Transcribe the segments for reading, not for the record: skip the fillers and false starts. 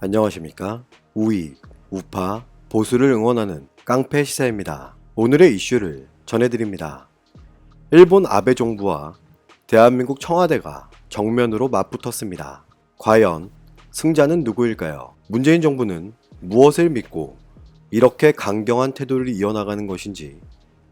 안녕하십니까? 우익, 우파, 보수를 응원하는 깡패 시사입니다. 오늘의 이슈를 전해드립니다. 일본 아베 정부와 대한민국 청와대가 정면으로 맞붙었습니다. 과연 승자는 누구일까요? 문재인 정부는 무엇을 믿고 이렇게 강경한 태도를 이어나가는 것인지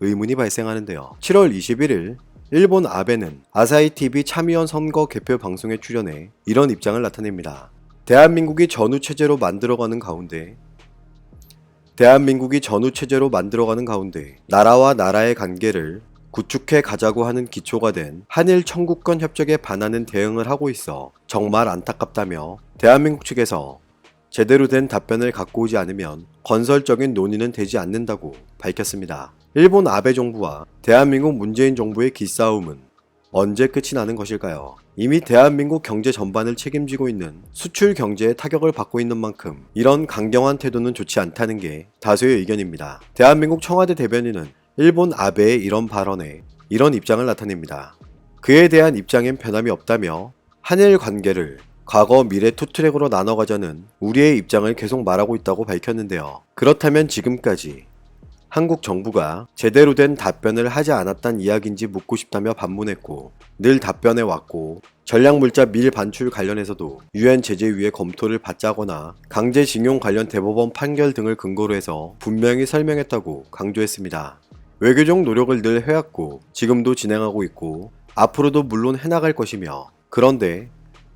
의문이 발생하는데요. 7월 21일 일본 아베는 아사히TV 참의원 선거 개표 방송에 출연해 이런 입장을 나타냅니다. 대한민국이 전후체제로 만들어가는 가운데 나라와 나라의 관계를 구축해 가자고 하는 기초가 된 한일 청구권 협정에 반하는 대응을 하고 있어 정말 안타깝다며 대한민국 측에서 제대로 된 답변을 갖고 오지 않으면 건설적인 논의는 되지 않는다고 밝혔습니다. 일본 아베 정부와 대한민국 문재인 정부의 기싸움은 언제 끝이 나는 것일까요? 이미 대한민국 경제 전반을 책임지고 있는 수출 경제에 타격을 받고 있는 만큼 이런 강경한 태도는 좋지 않다는 게 다수의 의견입니다. 대한민국 청와대 대변인은 일본 아베의 이런 발언에 이런 입장을 나타냅니다. 그에 대한 입장엔 변함이 없다며 한일 관계를 과거 미래 투트랙으로 나눠가자는 우리의 입장을 계속 말하고 있다고 밝혔는데요. 그렇다면 지금까지 한국 정부가 제대로 된 답변을 하지 않았단 이야기인지 묻고 싶다며 반문했고, 늘 답변해 왔고, 전략물자 밀 반출 관련해서도 유엔 제재위의 검토를 받자거나 강제징용 관련 대법원 판결 등을 근거로 해서 분명히 설명했다고 강조했습니다. 외교적 노력을 늘 해왔고 지금도 진행하고 있고 앞으로도 물론 해나갈 것이며, 그런데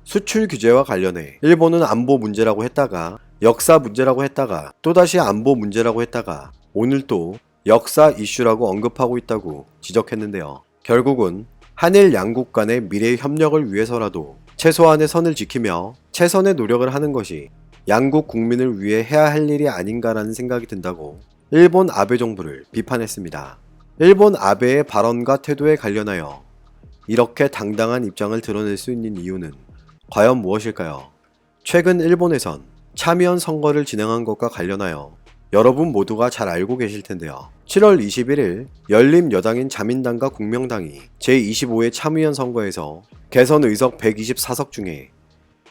수출 규제와 관련해 일본은 안보 문제라고 했다가 역사 문제라고 했다가 또다시 안보 문제라고 했다가 오늘 또 역사 이슈라고 언급하고 있다고 지적했는데요. 결국은 한일 양국 간의 미래 협력을 위해서라도 최소한의 선을 지키며 최선의 노력을 하는 것이 양국 국민을 위해 해야 할 일이 아닌가라는 생각이 든다고 일본 아베 정부를 비판했습니다. 일본 아베의 발언과 태도에 관련하여 이렇게 당당한 입장을 드러낼 수 있는 이유는 과연 무엇일까요? 최근 일본에선 참의원 선거를 진행한 것과 관련하여 여러분 모두가 잘 알고 계실 텐데요. 7월 21일 열린여당인 자민당과 국명당이 제25회 참의원 선거에서 개선 의석 124석 중에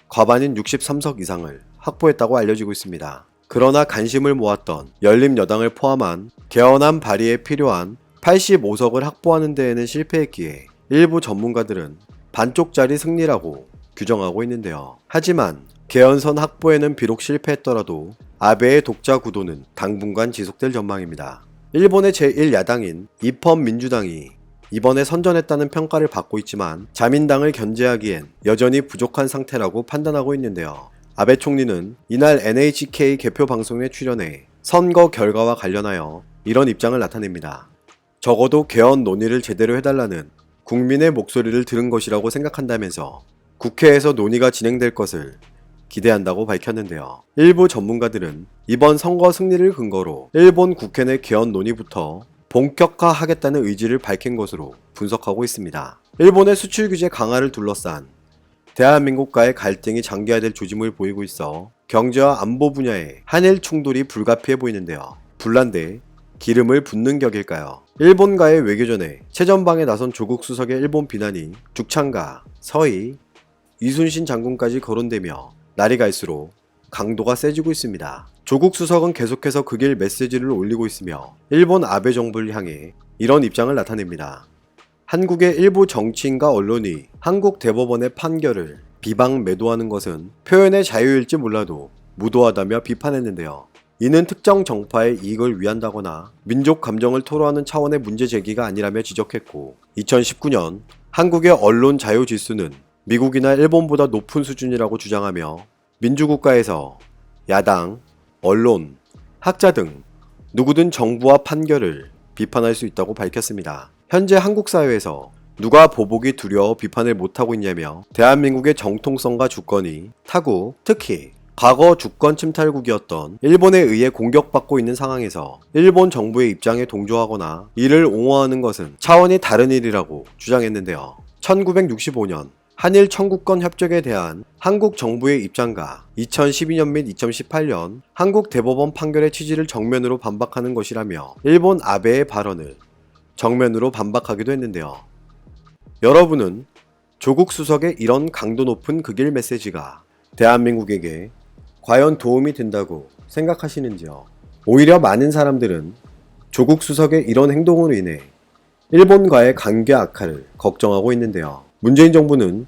과반인 63석 이상을 확보했다고 알려지고 있습니다. 그러나 관심을 모았던 열린여당을 포함한 개헌안 발의에 필요한 85석을 확보하는 데에는 실패했기에 일부 전문가들은 반쪽짜리 승리라고 규정하고 있는데요. 하지만 개헌선 확보에는 비록 실패했더라도 아베의 독자 구도는 당분간 지속될 전망입니다. 일본의 제1야당인 입헌민주당이 이번에 선전했다는 평가를 받고 있지만 자민당을 견제하기엔 여전히 부족한 상태라고 판단하고 있는데요. 아베 총리는 이날 NHK 개표 방송에 출연해 선거 결과와 관련하여 이런 입장을 나타냅니다. 적어도 개헌 논의를 제대로 해달라는 국민의 목소리를 들은 것이라고 생각한다면서 국회에서 논의가 진행될 것을 기대한다고 밝혔는데요. 일부 전문가들은 이번 선거 승리를 근거로 일본 국회 내 개헌 논의부터 본격화하겠다는 의지를 밝힌 것으로 분석하고 있습니다. 일본의 수출 규제 강화를 둘러싼 대한민국과의 갈등이 장기화될 조짐을 보이고 있어 경제와 안보 분야의 한일 충돌이 불가피해 보이는데요. 불난데 기름을 붓는 격일까요? 일본과의 외교전에 최전방에 나선 조국 수석의 일본 비난이 죽창가, 서희, 이순신 장군까지 거론되며 날이 갈수록 강도가 세지고 있습니다. 조국 수석은 계속해서 그 길 메시지를 올리고 있으며 일본 아베 정부를 향해 이런 입장을 나타냅니다. 한국의 일부 정치인과 언론이 한국 대법원의 판결을 비방 매도하는 것은 표현의 자유일지 몰라도 무도하다며 비판했는데요. 이는 특정 정파의 이익을 위한다거나 민족 감정을 토로하는 차원의 문제 제기가 아니라며 지적했고, 2019년 한국의 언론 자유 지수는 미국이나 일본보다 높은 수준이라고 주장하며 민주국가에서 야당, 언론, 학자 등 누구든 정부와 판결을 비판할 수 있다고 밝혔습니다. 현재 한국 사회에서 누가 보복이 두려워 비판을 못하고 있냐며 대한민국의 정통성과 주권이 타국, 특히 과거 주권 침탈국이었던 일본에 의해 공격받고 있는 상황에서 일본 정부의 입장에 동조하거나 이를 옹호하는 것은 차원이 다른 일이라고 주장했는데요. 1965년 한일 청구권 협정에 대한 한국 정부의 입장과 2012년 및 2018년 한국 대법원 판결의 취지를 정면으로 반박하는 것이라며 일본 아베의 발언을 정면으로 반박하기도 했는데요. 여러분은 조국 수석의 이런 강도 높은 극일 메시지가 대한민국에게 과연 도움이 된다고 생각하시는지요? 오히려 많은 사람들은 조국 수석의 이런 행동으로 인해 일본과의 관계 악화를 걱정하고 있는데요. 문재인 정부는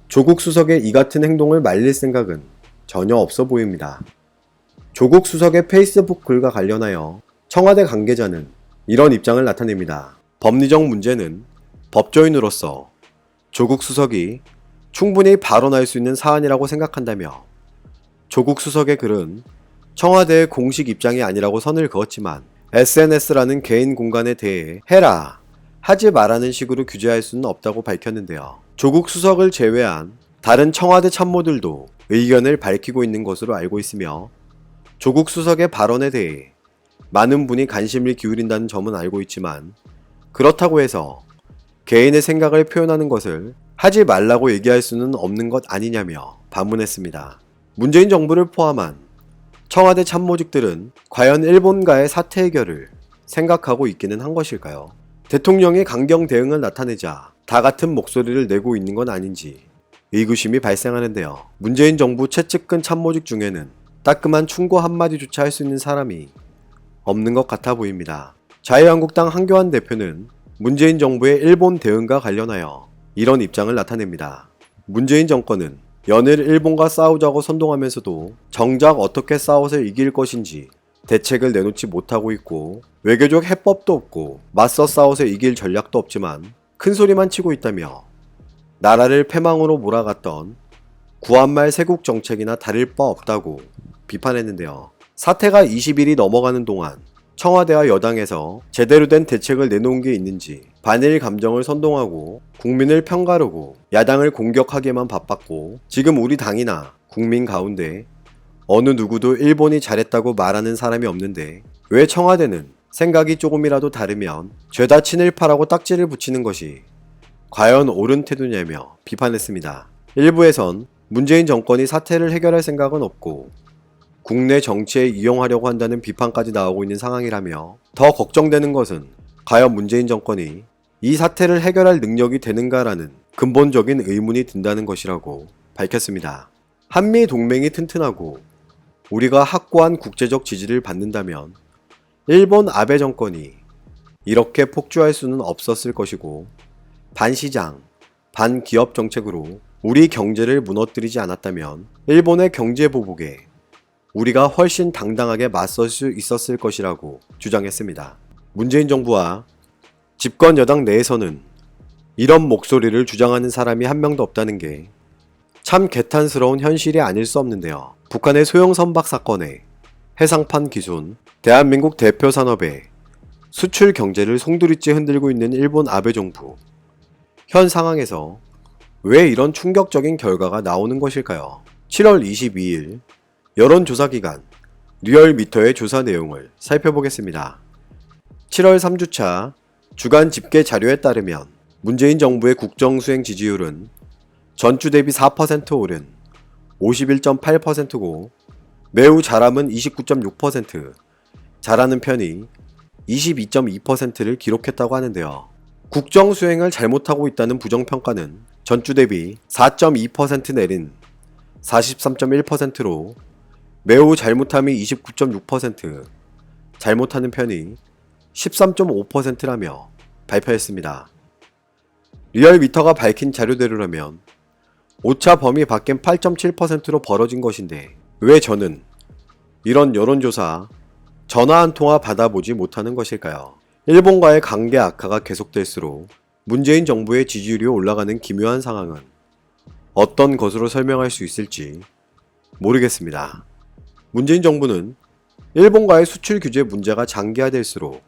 조국 수석의 이 같은 행동을 말릴 생각은 전혀 없어 보입니다. 조국 수석의 페이스북 글과 관련하여 청와대 관계자는 이런 입장을 나타냅니다. 법리적 문제는 법조인으로서 조국 수석이 충분히 발언할 수 있는 사안이라고 생각한다며 조국 수석의 글은 청와대의 공식 입장이 아니라고 선을 그었지만 SNS라는 개인 공간에 대해 해라, 하지 말라는 식으로 규제할 수는 없다고 밝혔는데요. 조국 수석을 제외한 다른 청와대 참모들도 의견을 밝히고 있는 것으로 알고 있으며 조국 수석의 발언에 대해 많은 분이 관심을 기울인다는 점은 알고 있지만 그렇다고 해서 개인의 생각을 표현하는 것을 하지 말라고 얘기할 수는 없는 것 아니냐며 반문했습니다. 문재인 정부를 포함한 청와대 참모직들은 과연 일본과의 사태 해결을 생각하고 있기는 한 것일까요? 대통령이 강경 대응을 나타내자 다 같은 목소리를 내고 있는 건 아닌지 의구심이 발생하는데요. 문재인 정부 최측근 참모직 중에는 따끔한 충고 한마디조차 할 수 있는 사람이 없는 것 같아 보입니다. 자유한국당 한교안 대표는 문재인 정부의 일본 대응과 관련하여 이런 입장을 나타냅니다. 문재인 정권은 연일 일본과 싸우자고 선동하면서도 정작 어떻게 싸워서 이길 것인지 대책을 내놓지 못하고 있고 외교적 해법도 없고 맞서 싸워서 이길 전략도 없지만 큰소리만 치고 있다며 나라를 패망으로 몰아갔던 구한말 세국 정책이나 다를 바 없다고 비판했는데요. 사태가 20일이 넘어가는 동안 청와대와 여당에서 제대로 된 대책을 내놓은 게 있는지 반일 감정을 선동하고 국민을 편가르고 야당을 공격하기에만 바빴고 지금 우리 당이나 국민 가운데 어느 누구도 일본이 잘했다고 말하는 사람이 없는데 왜 청와대는 생각이 조금이라도 다르면 죄다 친일파라고 딱지를 붙이는 것이 과연 옳은 태도냐며 비판했습니다. 일부에선 문재인 정권이 사태를 해결할 생각은 없고 국내 정치에 이용하려고 한다는 비판까지 나오고 있는 상황이라며 더 걱정되는 것은 과연 문재인 정권이 이 사태를 해결할 능력이 되는가라는 근본적인 의문이 든다는 것이라고 밝혔습니다. 한미 동맹이 튼튼하고 우리가 확고한 국제적 지지를 받는다면 일본 아베 정권이 이렇게 폭주할 수는 없었을 것이고 반시장, 반기업 정책으로 우리 경제를 무너뜨리지 않았다면 일본의 경제 보복에 우리가 훨씬 당당하게 맞설 수 있었을 것이라고 주장했습니다. 문재인 정부와 집권 여당 내에서는 이런 목소리를 주장하는 사람이 한 명도 없다는 게 참 개탄스러운 현실이 아닐 수 없는데요. 북한의 소형 선박 사건에 해상판 기순, 대한민국 대표 산업의 수출 경제를 송두리째 흔들고 있는 일본 아베 정부. 현 상황에서 왜 이런 충격적인 결과가 나오는 것일까요? 7월 22일 여론조사기관 리얼미터의 조사 내용을 살펴보겠습니다. 7월 3주차 주간 집계 자료에 따르면 문재인 정부의 국정수행 지지율은 전주 대비 4% 오른 51.8%고 매우 잘함은 29.6%, 잘하는 편이 22.2%를 기록했다고 하는데요. 국정수행을 잘못하고 있다는 부정평가는 전주 대비 4.2% 내린 43.1%로 매우 잘못함이 29.6%, 잘못하는 편이 13.5%라며 발표했습니다. 리얼미터가 밝힌 자료대로라면 오차 범위 밖엔 8.7%로 벌어진 것인데 왜 저는 이런 여론조사 전화 한 통화 받아보지 못하는 것일까요? 일본과의 관계 악화가 계속될수록 문재인 정부의 지지율이 올라가는 기묘한 상황은 어떤 것으로 설명할 수 있을지 모르겠습니다. 문재인 정부는 일본과의 수출 규제 문제가 장기화될수록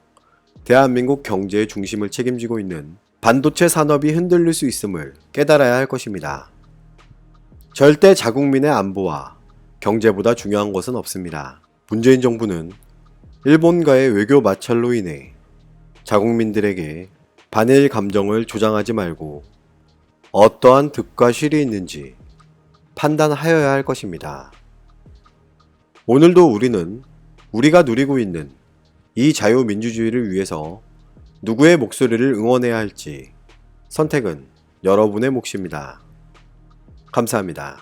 대한민국 경제의 중심을 책임지고 있는 반도체 산업이 흔들릴 수 있음을 깨달아야 할 것입니다. 절대 자국민의 안보와 경제보다 중요한 것은 없습니다. 문재인 정부는 일본과의 외교 마찰로 인해 자국민들에게 반일 감정을 조장하지 말고 어떠한 득과 실이 있는지 판단하여야 할 것입니다. 오늘도 우리는 우리가 누리고 있는 이 자유민주주의를 위해서 누구의 목소리를 응원해야 할지 선택은 여러분의 몫입니다. 감사합니다.